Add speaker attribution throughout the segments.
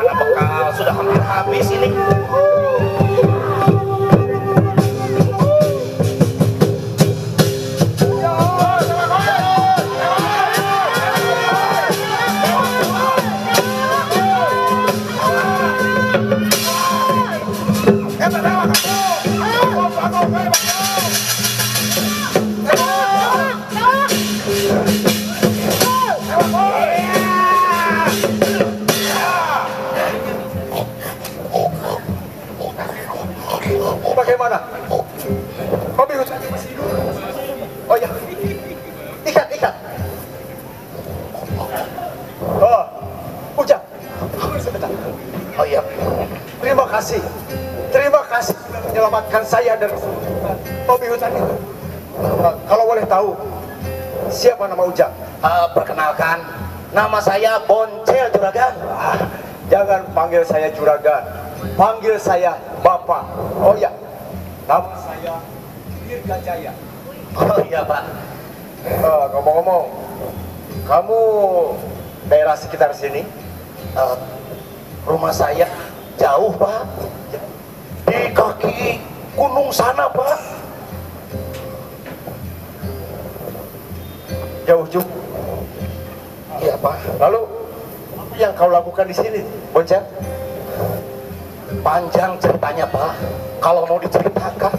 Speaker 1: Mana bekal sudah hampir habis ini.
Speaker 2: Bagaimana? Kopi hujan masih hidup. Oh ya, ikat. Oh, Ujang, sebentar. Oh iya, terima kasih sudah menyelamatkan saya dari kopi hutan itu. Kalau boleh tahu, siapa nama Ujang?
Speaker 1: Perkenalkan, nama saya Boncel Juragan.
Speaker 2: Jangan panggil saya Juragan, panggil saya Bapak. Oh ya, nama saya Dirgajaya.
Speaker 1: Oh iya Pak.
Speaker 2: Ngomong-ngomong, kamu daerah sekitar sini?
Speaker 1: Rumah saya jauh Pak, di kaki gunung sana Pak.
Speaker 2: Jauh juga.
Speaker 1: Iya Pak.
Speaker 2: Lalu apa yang kau lakukan di sini, Boncel?
Speaker 1: Panjang ceritanya Pak, kalau mau diceritakan.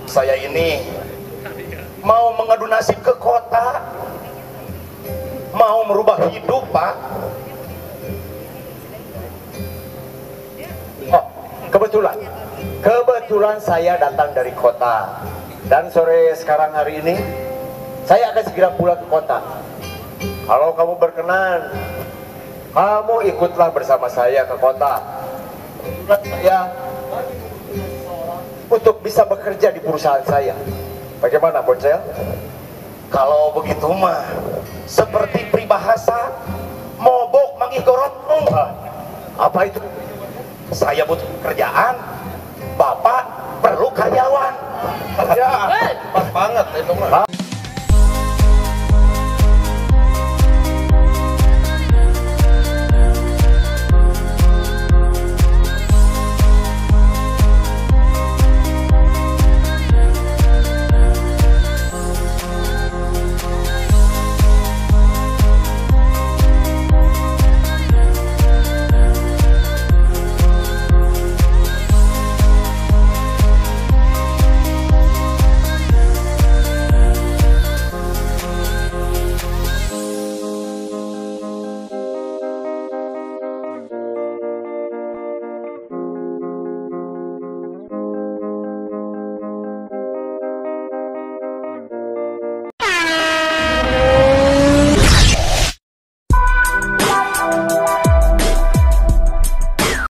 Speaker 1: Saya ini mau mengadu nasib ke kota, mau merubah hidup Pak.
Speaker 2: Oh, kebetulan saya datang dari kota, dan sore sekarang hari ini saya akan segera pulang ke kota. Kalau kamu berkenan, kamu ikutlah bersama saya ke kota. Saya untuk bisa bekerja di perusahaan saya. Bagaimana, Boncel?
Speaker 1: Kalau begitu mah seperti peribahasa mobok manggih gorotong.
Speaker 2: Apa itu?
Speaker 1: Saya butuh kerjaan, Bapak perlu karyawan.
Speaker 2: Ya,
Speaker 1: Pas banget itu mah.